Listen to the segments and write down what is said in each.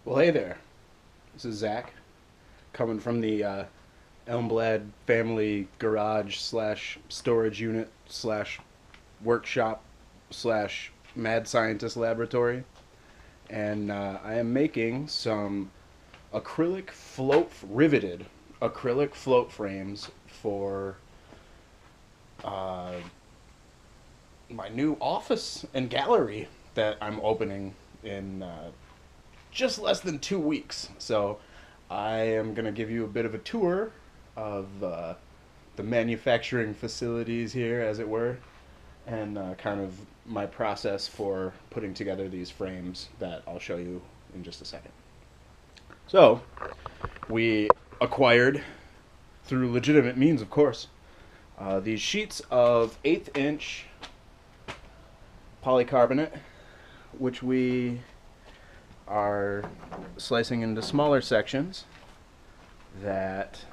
Well, hey there. This is Zach, coming from the Elmblad family garage slash storage unit slash workshop slash mad scientist laboratory. And I am making some riveted acrylic float frames for uh, my new office and gallery that I'm opening in just less than 2 weeks. So I am going to give you a bit of a tour of the manufacturing facilities here, as it were, and kind of my process for putting together these frames that I'll show you in just a second. So, we acquired, through legitimate means, of course, these sheets of 1/8 inch polycarbonate, which we are slicing into smaller sections that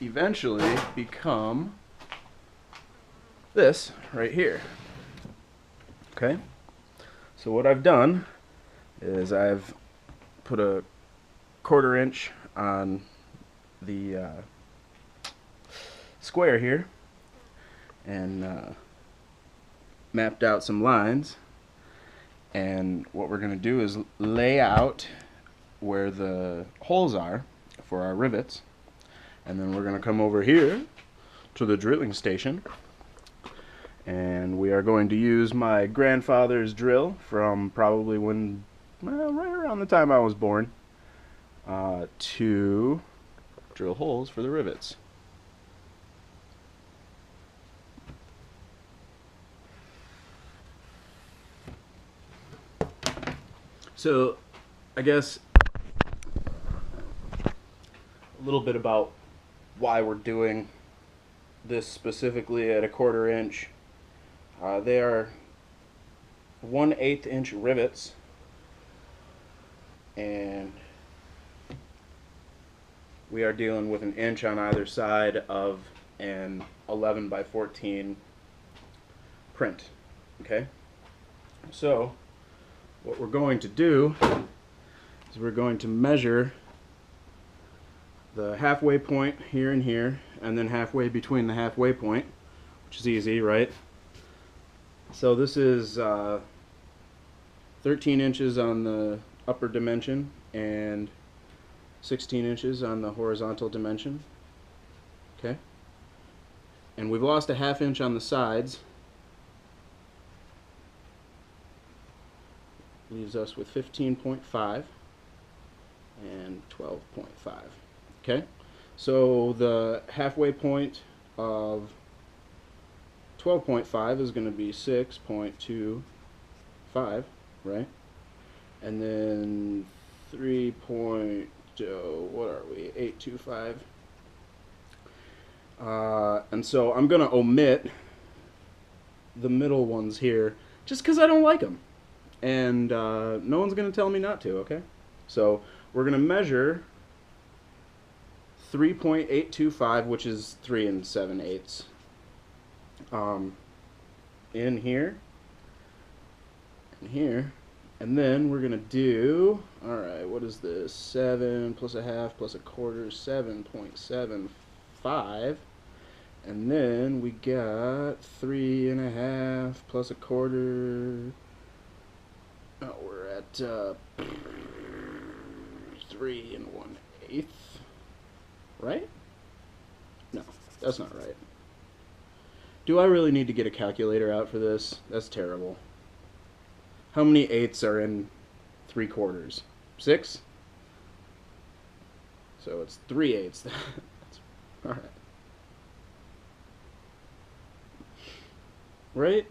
eventually become this right here. Okay? So what I've done is I've put a 1/4 inch on the square here and mapped out some lines. And what we're going to do is lay out where the holes are for our rivets. And then we're going to come over here to the drilling station. And we are going to use my grandfather's drill from probably right around the time I was born, to drill holes for the rivets. So, I guess a little bit about why we're doing this specifically at a 1/4 inch. They are 1/8 inch rivets, and we are dealing with 1 inch on either side of an 11 by 14 print. Okay? So, what we're going to do is we're going to measure the halfway point here and here, and then halfway between the halfway point, which is easy, right? So this is 13 inches on the upper dimension and 16 inches on the horizontal dimension. Okay? And we've lost a 1/2 inch on the sides. Leaves us with 15.5 and 12.5. Okay? So the halfway point of 12.5 is going to be 6.25, right? And then 825. And so I'm going to omit the middle ones here just because I don't like them. And no one's going to tell me not to, okay? So we're going to measure 3.825, which is 3 7/8, in here and here. And then we're going to do, alright, what is this? 7 plus a half plus a quarter, 7.75. And then we got 3 1/2 plus a quarter. Oh, we're at 3 1/8, right? No, that's not right. Do I really need to get a calculator out for this? That's terrible. How many 8ths are in 3/4? 6? So it's 3/8. Alright. Right?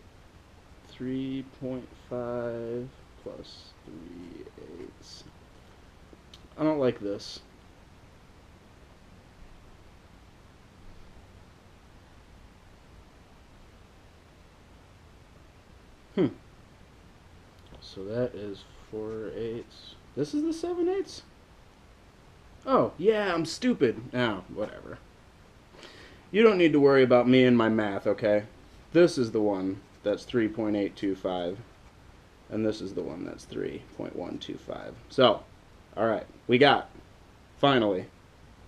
3.5 plus 3/8. I don't like this. So that is 4/8. This is the 7/8. Oh, yeah, I'm stupid. Oh, whatever. You don't need to worry about me and my math, okay? This is the one that's 3.825. And this is the one that's 3.125. So, All right, we got, finally,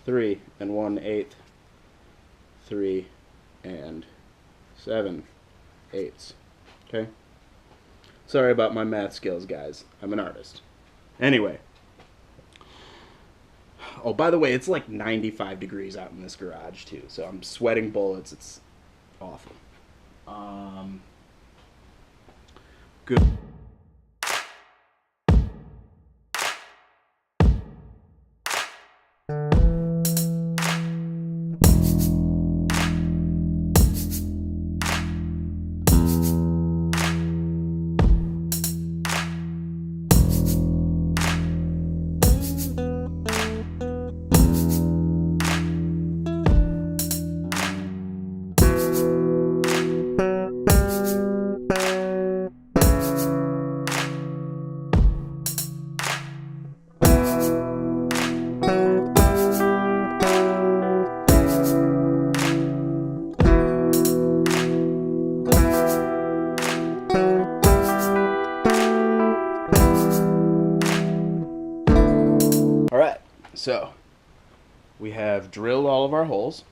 3 1/8, 3 7/8. Okay? Sorry about my math skills, guys. I'm an artist. Anyway. Oh, by the way, it's like 95 degrees out in this garage, too. So I'm sweating bullets. It's awful. Good. Alright, so we have drilled all of our holes.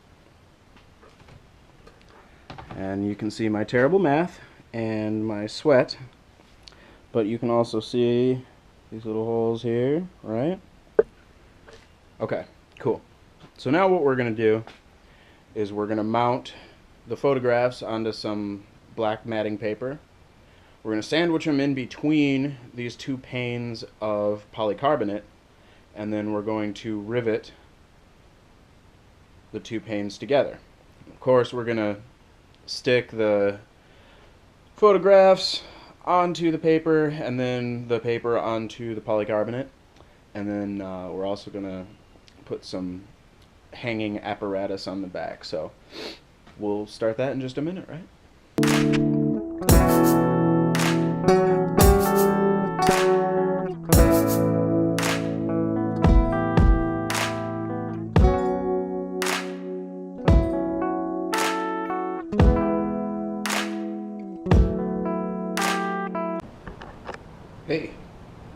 And you can see my terrible math and my sweat. But you can also see these little holes here, right? Okay, cool. So now what we're going to do is we're going to mount the photographs onto some black matting paper. We're going to sandwich them in between these two panes of polycarbonate, and then we're going to rivet the two panes together. Of course, we're going to stick the photographs onto the paper and then the paper onto the polycarbonate, and then we're also going to put some hanging apparatus on the back. So we'll start that in just a minute, right? Hey,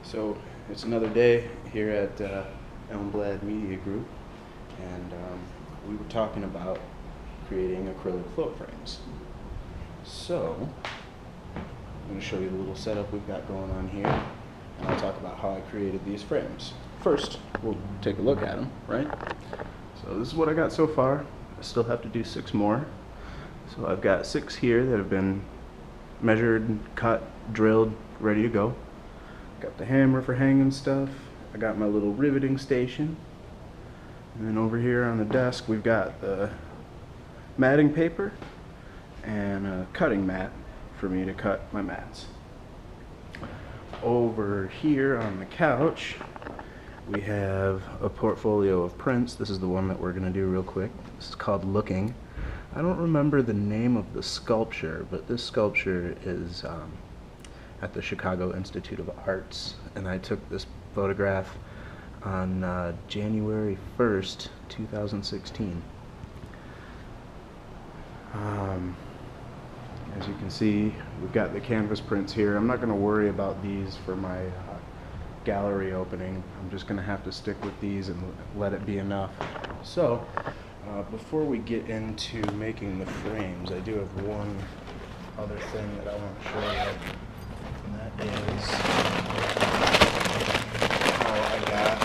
so it's another day here at Elmblad Media Group, and we were talking about creating acrylic float frames. So I'm going to show you the little setup we've got going on here, and I'll talk about how I created these frames. First, we'll take a look at them, right? So this is what I got so far. I still have to do 6 more. So I've got 6 here that have been measured, cut, drilled, ready to go. Got the hammer for hanging stuff. I got my little riveting station. And then over here on the desk we've got the matting paper and a cutting mat for me to cut my mats. Over here on the couch we have a portfolio of prints. This is the one that we're going to do real quick. This is called Looking. I don't remember the name of the sculpture, but this sculpture is at the Chicago Institute of Arts, and I took this photograph on January 1st, 2016. As you can see, we've got the canvas prints here. I'm not going to worry about these for my gallery opening. I'm just going to have to stick with these and let it be enough. So, before we get into making the frames, I do have one other thing that I want to show you. And that is how I got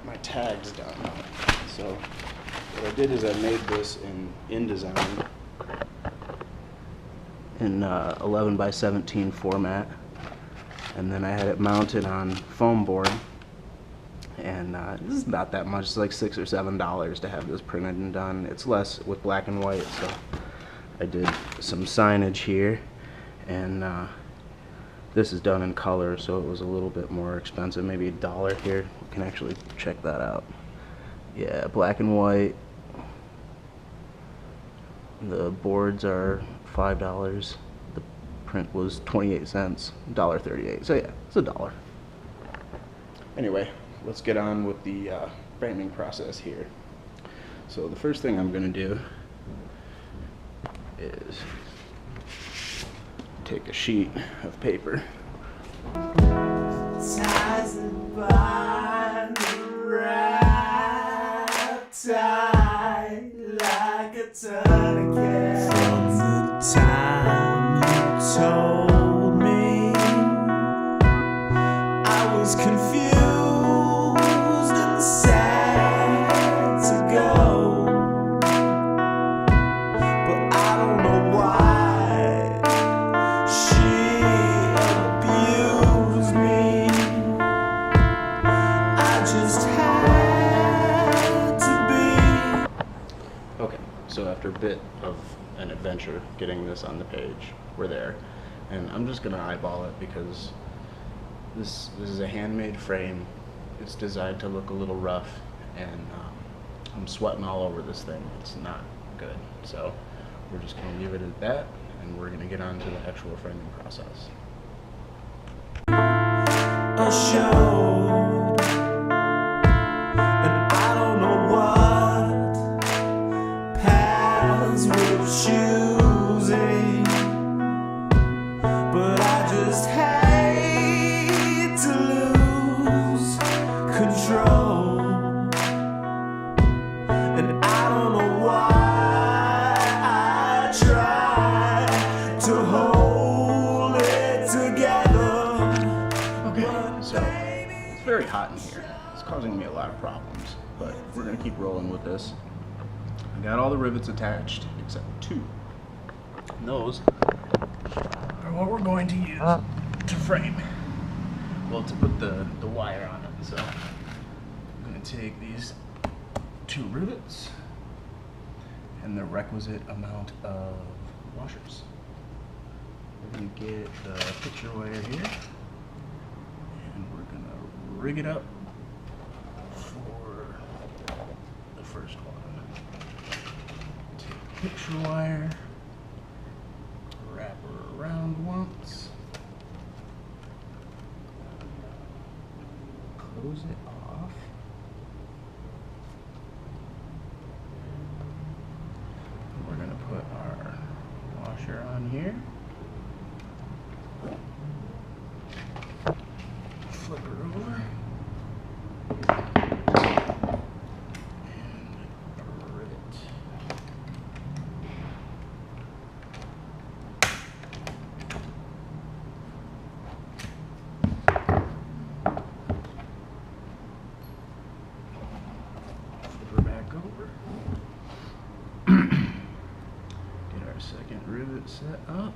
my tags done. So what I did is I made this in InDesign in 11 by 17 format, and then I had it mounted on foam board. And this is not that much. It's like $6 or $7 to have this printed and done. It's less with black and white, so I did some signage here. And this is done in color, so it was a little bit more expensive, maybe $1 here. You can actually check that out. Yeah, black and white. The boards are $5. The print was 28 cents, $1.38. So yeah, it's $1. Anyway, let's get on with the framing process here. So the first thing I'm going to do is take a sheet of paper. From the time you told me, I was confused and sad to go, but I don't know why she abused me. I just had to be. Okay, so after a bit of an adventure getting this on the page, we're there. And I'm just gonna eyeball it because this is a handmade frame. It's designed to look a little rough, and I'm sweating all over this thing. It's not good. So we're just gonna leave it at that, and we're gonna get on to the actual framing process. A show, and I don't know what paths we're choosing, but I just hate to lose control, and I don't know why I try to hold it together. Okay, so it's very hot in here. It's causing me a lot of problems, but we're gonna keep rolling with this. I got all the rivets attached except two. And those are what we're going to use to frame. Well, to put the wire on it. So I'm gonna take these two rivets and the requisite amount of washers. We're gonna get the picture wire here, and we're gonna rig it up for the first one. Take picture wire, wrap her around once, close it off, and we're gonna put our washer on here. Flip her over. And rivet. Flip her back over. Get our second rivet set up.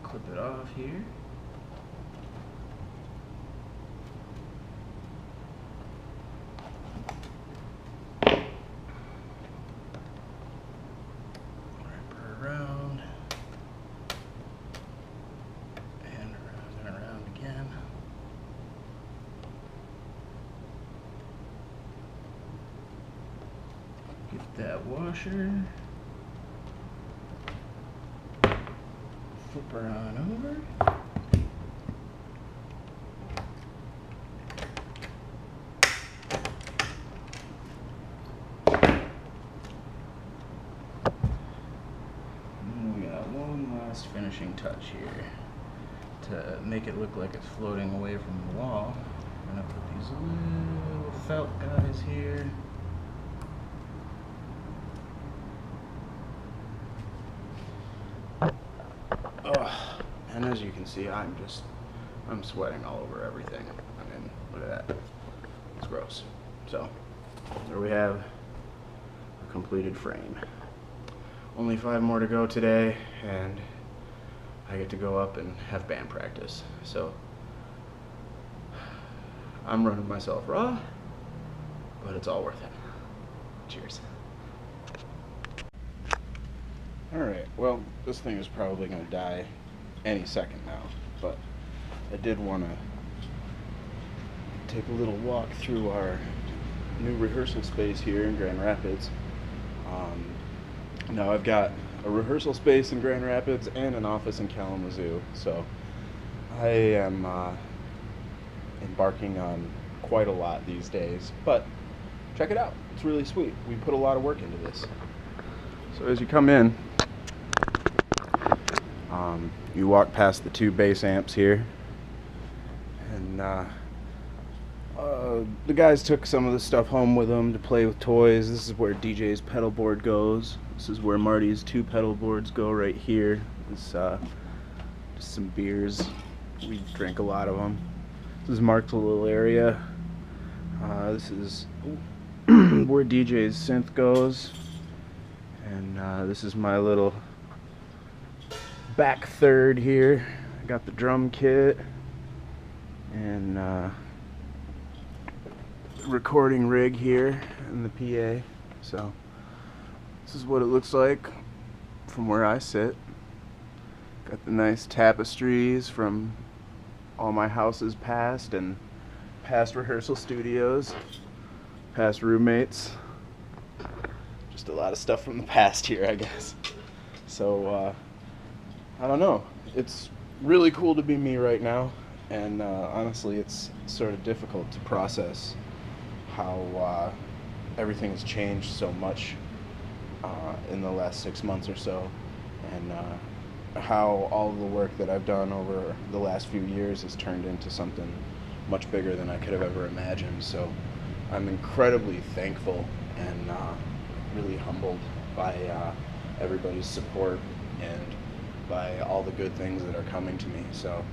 Clip it off here. Wrap her around. And around again. Get that washer. Flip her on over. And we got one last finishing touch here to make it look like it's floating away from the wall. I'm gonna put these little felt guys here. And as you can see, I'm sweating all over everything. I mean, look at that. It's gross. So, there we have a completed frame. Only 5 more to go today, and I get to go up and have band practice. So, I'm running myself raw, but it's all worth it. Cheers. Alright, well, this thing is probably going to die any second now, but I did want to take a little walk through our new rehearsal space here in Grand Rapids. Now I've got a rehearsal space in Grand Rapids and an office in Kalamazoo, so I am embarking on quite a lot these days, but check it out. It's really sweet. We put a lot of work into this. So as you come in, you walk past the 2 bass amps here, and and the guys took some of the stuff home with them to play with toys. This is where DJ's pedal board goes. This is where Marty's 2 pedal boards go right here. This just some beers. We drank a lot of them. This is marked a little area. This is where DJ's synth goes. And this is my little back third here. I got the drum kit and recording rig here in the PA. So this is what it looks like from where I sit. Got the nice tapestries from all my houses past and past rehearsal studios, past roommates. Just a lot of stuff from the past here, I guess. So I don't know. It's really cool to be me right now, and honestly, it's sort of difficult to process how everything has changed so much in the last 6 months or so, and how all the work that I've done over the last few years has turned into something much bigger than I could have ever imagined. So I'm incredibly thankful and really humbled by everybody's support and by all the good things that are coming to me. So,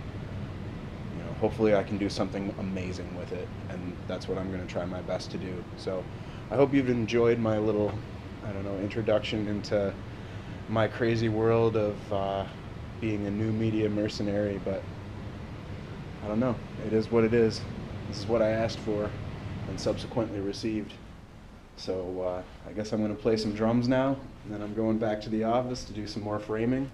you know, hopefully I can do something amazing with it, and that's what I'm going to try my best to do. So I hope you've enjoyed my little, I don't know, introduction into my crazy world of being a new media mercenary, but I don't know, it is what it is. This is what I asked for and subsequently received. So I guess I'm going to play some drums now, and then I'm going back to the office to do some more framing.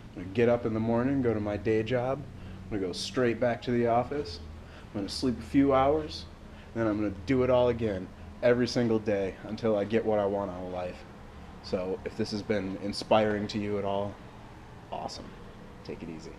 I'm going to get up in the morning, go to my day job. I'm going to go straight back to the office. I'm going to sleep a few hours, and then I'm going to do it all again every single day until I get what I want out of life. So if this has been inspiring to you at all, awesome. Take it easy.